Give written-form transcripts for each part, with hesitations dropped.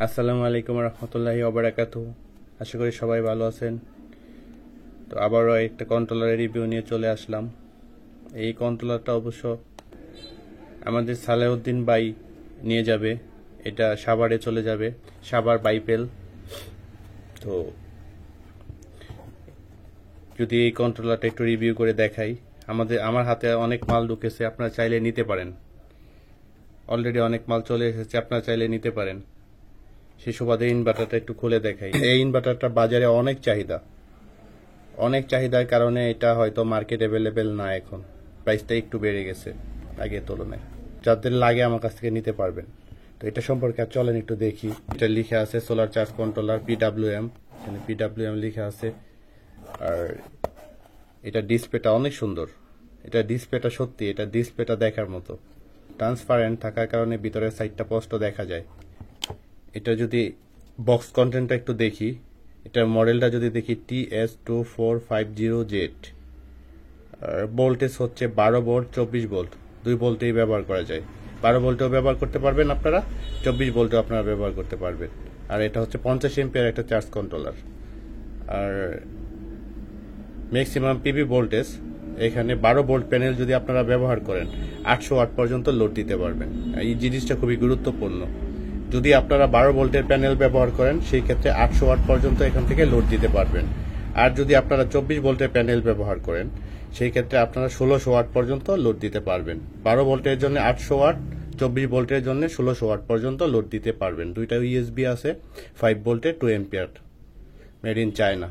আসসালামু আলাইকুম রহমতুল্লাহি ওবারাকাতুহু। আশা করি সবাই ভালো আছেন। তো আবারও একটা কন্ট্রোলারের রিভিউ নিয়ে চলে আসলাম। এই কন্ট্রোলারটা অবশ্য আমাদের সালেউদ্দিন ভাই নিয়ে যাবে। এটা সাভারে চলে যাবে, সাভার বাইপেল। তো যদি এই কন্ট্রোলারটা একটু রিভিউ করে দেখাই। আমার হাতে অনেক মাল ঢুকেছে, আপনারা চাইলে নিতে পারেন। অলরেডি অনেক মাল চলে এসেছে, আপনারা চাইলে নিতে পারেন। সেই সুবাদে ইনভার্টারটা একটু খুলে দেখাই। এই ইনভার্টারটা বাজারে অনেক চাহিদার কারণে এটা হয়তো মার্কেট অ্যাভেলেবেল না, এখন প্রাইসটা একটু বেড়ে গেছে আগের তুলনায়। যাদের লাগে আমার কাছ থেকে নিতে পারবেন। তো এটা সম্পর্কে চলেন একটু দেখি। এটা লিখে আছে সোলার চার্জ কন্ট্রোলার PWM, এখানে PWM লিখে আছে। আর এটা ডিসপ্লেটা অনেক সুন্দর। এটা ডিসপ্লেটা দেখার মতো। ট্রান্সপারেন্ট থাকার কারণে ভিতরের সাইডটা স্পষ্ট দেখা যায়। এটা যদি বক্স কন্টেন্টটা একটু দেখি, এটার মডেলটা যদি দেখি TS2450Z। আর ভোল্টেজ হচ্ছে 12 ভোল্ট 24 ভোল্ট, 2 ভোল্টেই ব্যবহার করা যায়। 12 ভোল্টেও ব্যবহার করতে পারবেন আপনারা, 24 ভোল্টেও আপনারা ব্যবহার করতে পারবেন। আর এটা হচ্ছে 50 এম্পিয়ার একটা চার্জ কন্ট্রোলার। আর ম্যাক্সিমাম পিবি ভোল্টেজ এখানে 12 ভোল্ট প্যানেল যদি আপনারা ব্যবহার করেন 800 ওয়াট পর্যন্ত লোড দিতে পারবেন। এই জিনিসটা খুবই গুরুত্বপূর্ণ। যদি আপনারা 12 ভোল্টের প্যানেল ব্যবহার করেন সেই ক্ষেত্রে 800 ওয়াট পর্যন্ত এখান থেকে লোড দিতে পারবেন। আর যদি আপনারা 24 ভোল্টের প্যানেল ব্যবহার করেন সেই ক্ষেত্রে আপনারা 1600 ওয়াট পর্যন্ত লোড দিতে পারবেন। 12 ভোল্টের জন্য 800 ওয়াট, 24 ভোল্টের জন্য 1600 ওয়াট পর্যন্ত লোড দিতে পারবেন। দুইটা ইউএসবি আছে, 5 ভোল্টের 2 এম্পিয়ার, মেড ইন চায়না।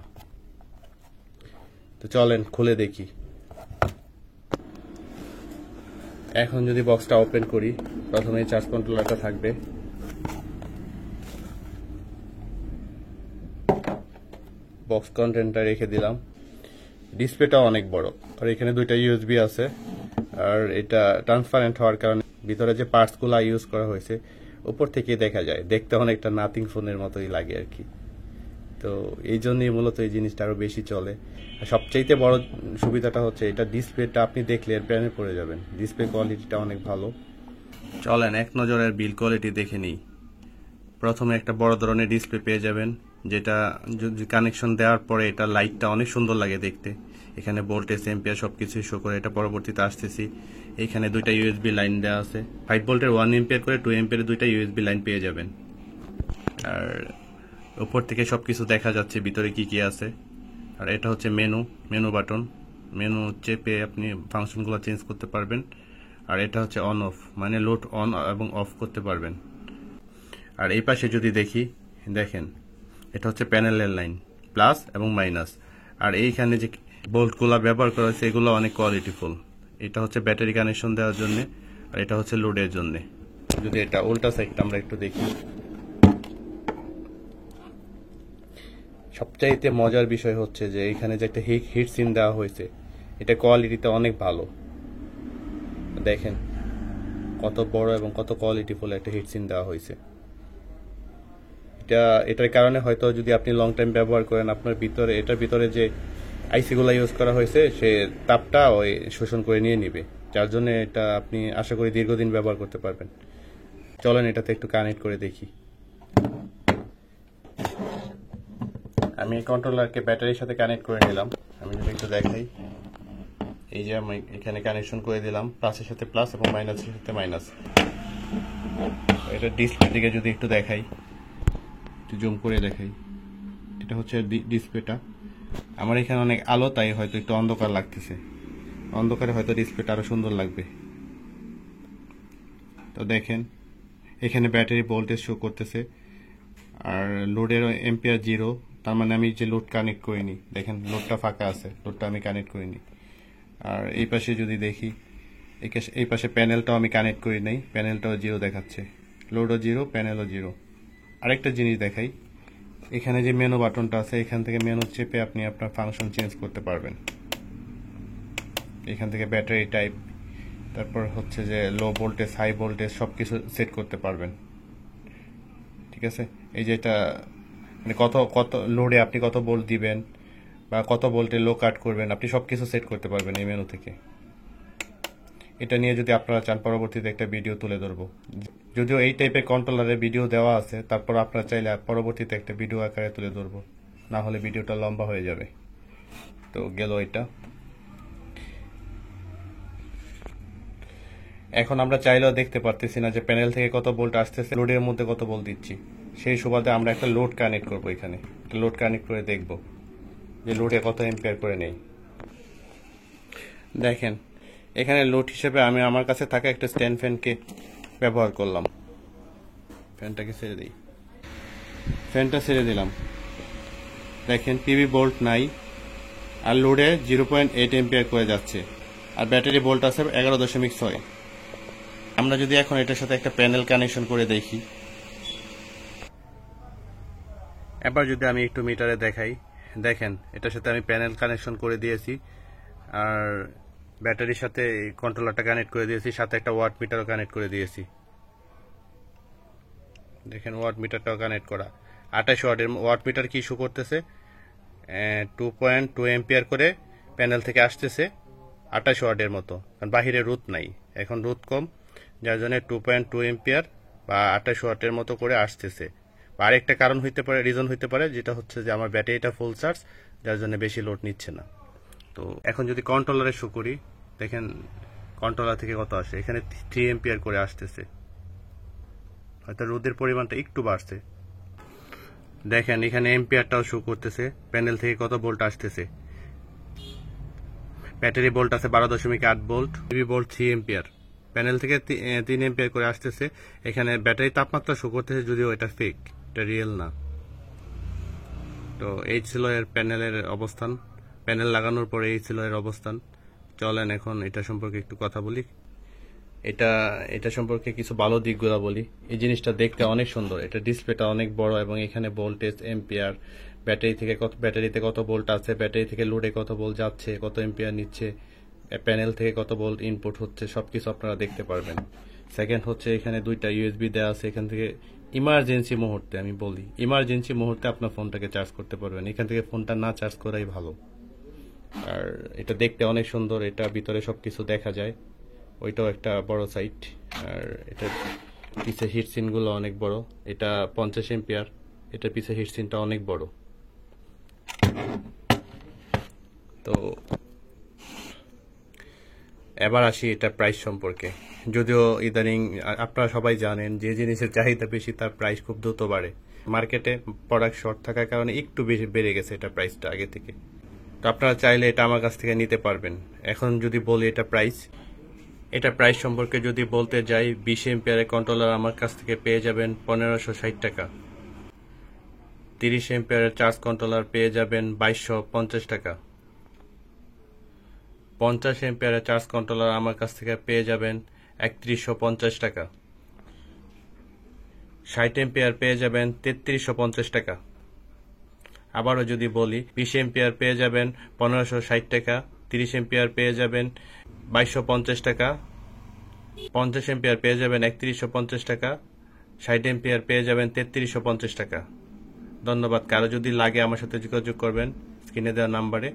তো চলেন খুলে দেখি। এখন যদি বক্সটা ওপেন করি, প্রথমে চার্জ কন্ট্রোলারটা থাকবে। বক্স কন্টেন্টটা রেখে দিলাম। ডিসপ্লেটা অনেক বড়, আর এখানে দুইটা ইউএসবি আছে। আর এটা ট্রান্সপারেন্ট হওয়ার কারণে ভিতরে যে পার্টসগুলো ইউজ করা হয়েছে উপর থেকে দেখা যায়, দেখতে অনেকটা নাথিং ফোনের মতোই লাগে আর কি। তো এই জন্যই মূলত এই জিনিসটা আরো বেশি চলে। আর সবচাইতে বড় সুবিধাটা হচ্ছে এটা ডিসপ্লেটা আপনি দেখলে প্রেমে পড়ে যাবেন। ডিসপ্লে কোয়ালিটিটা অনেক ভালো। চলেন এক নজরের বিল কোয়ালিটি দেখে নিই। প্রথমে একটা বড় ধরনের ডিসপ্লে পেয়ে যাবেন, যেটা যদি কানেকশন দেওয়ার পরে এটা লাইটটা অনেক সুন্দর লাগে দেখতে। এখানে ভোল্টেজ এম্পিয়ার সবকিছু শো করে। এটা পরবর্তীতে আসতেছি। এখানে দুইটা ইউএসবি লাইন দেওয়া আছে, 5 ভোল্টের 1 এম্পিয়ার করে 2 এম্পিয়ারের দুইটা ইউএসবি লাইন পেয়ে যাবেন। আর উপর থেকে সবকিছু দেখা যাচ্ছে ভিতরে কি কি আছে। আর এটা হচ্ছে মেনু বাটন। মেনু চেপে আপনি ফাংশনগুলো চেঞ্জ করতে পারবেন। আর এটা হচ্ছে অন অফ, মানে লোড অন এবং অফ করতে পারবেন। আর এই পাশে যদি দেখি, দেখেন এটা হচ্ছে প্যানেলের লাইন, প্লাস এবং মাইনাস। আর এইখানে যে বোল্টগুলো ব্যবহার করা হয়েছে এগুলো অনেক কোয়ালিটিফুল। এটা হচ্ছে ব্যাটারি কানেকশন দেওয়ার জন্য, আর এটা হচ্ছে লোডের জন্য। যদি এটা উল্টা সাইডটা আমরা একটু দেখি, সবচাইতে মজার বিষয় হচ্ছে যে এখানে যে একটা হিট সিন দেওয়া হয়েছে, এটা কোয়ালিটিটা অনেক ভালো। দেখেন কত বড় এবং কত কোয়ালিটিফুল একটা হিট সিন দেওয়া হয়েছে। এটার কারণে হয়তো যদি আপনি লং টাইম ব্যবহার করেন, আপনার এটার ভিতরে যে আইসিগুলো ইউজ করা হয়েছে সে তাপটা ওই শোষণ করে নিয়ে নিবে, যার জন্য এটা আপনি আশা করি দীর্ঘদিন ব্যবহার করতে পারবেন। চলেন এটাতে একটু কানেক্ট করে দেখি। আমি কন্ট্রোলারকে ব্যাটারির সাথে কানেক্ট করে নিলাম। আমি যদি একটু দেখাই, এই যে আমি এখানে কানেকশন করে দিলাম, প্লাসের সাথে প্লাস এবং মাইনাসের সাথে মাইনাস। এটা ডিসপ্লে দিকে যদি একটু দেখাই, একটু জুম করে দেখাই, এটা হচ্ছে ডিসপ্লেটা। আমার এখানে অনেক আলো, তাই হয়তো একটু অন্ধকার লাগতেছে। অন্ধকারে হয়তো ডিসপ্লেটা আরো সুন্দর লাগবে। তো দেখেন এখানে ব্যাটারি ভোল্টেজ শো করতেছে, আর লোডের এম্পিয়ার 0, তার মানে আমি যে লোড কানেক্ট করিনি। দেখেন লোডটা ফাঁকা আছে, লোডটা আমি কানেক্ট করিনি। আর এই পাশে যদি দেখি, এই পাশে প্যানেলটাও আমি কানেক্ট করি নাই, প্যানেলটাও 0 দেখাচ্ছে। লোডও 0, প্যানেলও 0। আরেকটা জিনিস দেখাই, এখানে যে মেনু বাটনটা আছে, এখান থেকে মেনু চেপে আপনি আপনার ফাংশন চেঞ্জ করতে পারবেন। এখান থেকে ব্যাটারি টাইপ, তারপর হচ্ছে যে লো ভোল্টেজ, হাই ভোল্টেজ সবকিছু সেট করতে পারবেন। ঠিক আছে, এই যে এটা মানে কত লোডে আপনি কত ভোল্ট দিবেন বা কত ভোল্টে লো কাট করবেন, আপনি সবকিছু সেট করতে পারবেন এই মেনু থেকে। এটা নিয়ে যদি আপনারা চান পরবর্তীতে একটা ভিডিও তুলে ধরবো। যদিও এই টাইপের কন্ট্রোলারের ভিডিও দেওয়া আছে, তারপর আপনারা চাইলে পরবর্তীতে একটা ভিডিও আকারে তুলে ধরবো, না হলে ভিডিওটা লম্বা হয়ে যাবে। তো গেল এটা। এখন আমরা চাইলেও দেখতে পারতেছি না যে প্যানেল থেকে কত ভোল্ট আসতেছে, লোডের মধ্যে কত ভোল্ট দিচ্ছি। সেই সুবাদে আমরা একটা লোড কানেক্ট করবো, এখানে একটা লোড কানেক্ট করে দেখব যে লোডে কত এম্পিয়ার করে নেই। দেখেন এখানে লোড হিসেবে আমি আমার কাছে থাকা একটা স্ট্যান্ড ফ্যানকে ব্যবহার করলাম। ফ্যানটাকে ছেড়ে দিই, ফ্যানটা ছেড়ে দিলাম। দেখেন পিভি ভোল্ট নাই, আর লোডে 0.8 এম্পিয়ার করে যাচ্ছে, আর ব্যাটারি ভোল্ট আছে 11.6। আমরা যদি এখন এটার সাথে একটা প্যানেল কানেকশন করে দেখি, এবার যদি আমি একটু মিটারে দেখাই, দেখেন এটার সাথে আমি প্যানেল কানেকশন করে দিয়েছি, আর ব্যাটারির সাথে কন্ট্রোলারটা কানেক্ট করে দিয়েছি, সাথে একটা ওয়াট মিটারও কানেক্ট করে দিয়েছি। দেখেন ওয়াট মিটারটাও কানেক্ট করা। 28 ওয়াটের ওয়াট মিটার কি শো করতেছে, 2.2 এম্পিয়ার করে প্যানেল থেকে আসতেছে 28 ওয়াটের মতো, কারণ বাহিরে রোদ নাই, এখন রোদ কম, যার জন্য 2.2 এম্পিয়ার বা 28 ওয়াটের মতো করে আসতেছে। বা আরেকটা কারণ হইতে পারে, রিজন হইতে পারে, যেটা হচ্ছে যে আমার ব্যাটারিটা ফুল চার্জ, যার জন্য বেশি লোড নিচ্ছে না। তো এখন যদি কন্ট্রোলারে শো করি, দেখেন কন্ট্রোলার থেকে কত আসে, এখানে 3 এম্পিয়ার করে আসতেছে, হয়তো রোদের পরিমাণটা একটু বাড়ছে। দেখেন এখানে এম্পিয়ারটাও শো করতেছে, প্যানেল থেকে কত ভোল্ট আসতেছে। ব্যাটারি ভোল্ট আছে 12.8 volt, PV volt 3 ampere, panel থেকে 3 এম্পিয়ার করে আসতেছে। এখানে ব্যাটারি তাপমাত্রা শো করতেছে, যদিও এটা ফেক, এটা রিয়েল না। তো এই ছিল এর প্যানেলের অবস্থান, প্যানেল লাগানোর পরে এই ছিল এর অবস্থান। চলেন এখন এটা সম্পর্কে একটু কথা বলি, এটা সম্পর্কে কিছু ভালো দিকগুলো বলি। এই জিনিসটা দেখতে অনেক সুন্দর, এটা ডিসপ্লেটা অনেক বড়, এবং এখানে ভোল্টেজ, এম্পিয়ার, ব্যাটারিতে কত ভোল্ট আছে, ব্যাটারি থেকে লোডে কত ভোল্ট যাচ্ছে, কত এম্পিয়ার নিচ্ছে, প্যানেল থেকে কত ভোল্ট ইনপুট হচ্ছে, সবকিছু আপনারা দেখতে পারবেন। সেকেন্ড হচ্ছে এখানে 2টা ইউএসবি দেওয়া আছে, এখান থেকে ইমার্জেন্সি মুহূর্তে, আমি বলি ইমার্জেন্সি মুহূর্তে আপনার ফোনটাকে চার্জ করতে পারবেন, এখান থেকে ফোনটা না চার্জ করাই ভালো। আর এটা দেখতে অনেক সুন্দর, এটা ভিতরে সবকিছু দেখা যায়, ওইটাও একটা বড় সাইট। আর এটা পিছে হিটসিনগুলো অনেক বড়, এটা 50 এম্পিয়ার, এটা পিছে হিটসিনটা অনেক বড়। তো এবার আসি এটা প্রাইস সম্পর্কে। যদিও ইদানিং আপনারা সবাই জানেন যে জিনিসের চাহিদা বেশি, তার প্রাইস খুব দ্রুত বাড়ে। মার্কেটে প্রোডাক্ট শর্ট থাকার কারণে একটু বেশি বেড়ে গেছে এটা প্রাইসটা আগে থেকে। তো আপনারা চাইলে এটা আমার কাছ থেকে নিতে পারবেন। এখন যদি বলি এটা প্রাইস সম্পর্কে যদি বলতে যাই, 20 এম্পিয়ারের কন্ট্রোলার আমার কাছ থেকে পেয়ে যাবেন 1560 টাকা। 30 এম্পিয়ারের চার্জ কন্ট্রোলার পেয়ে যাবেন 2250 টাকা। 50 এম্পিয়ারের চার্জ কন্ট্রোলার আমার কাছ থেকে পেয়ে যাবেন 3150 টাকা। 60 এম্পিয়ার পেয়ে যাবেন 3350 টাকা। আবারও যদি বলি, 20 এম্পিয়ার পেয়ে যাবেন 1560 টাকা, 30 এম্পিয়ার পেয়ে যাবেন 2250 টাকা, 50 এম্পিয়ার পেয়ে যাবেন 3150 টাকা, 60 এম্পিয়ার পেয়ে যাবেন 3350 টাকা। ধন্যবাদ। কারো যদি লাগে আমার সাথে যোগাযোগ করবেন স্ক্রিনে দেওয়া নাম্বারে।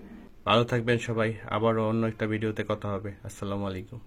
ভালো থাকবেন সবাই, আবারও অন্য একটা ভিডিওতে কথা হবে। আসসালামু আলাইকুম।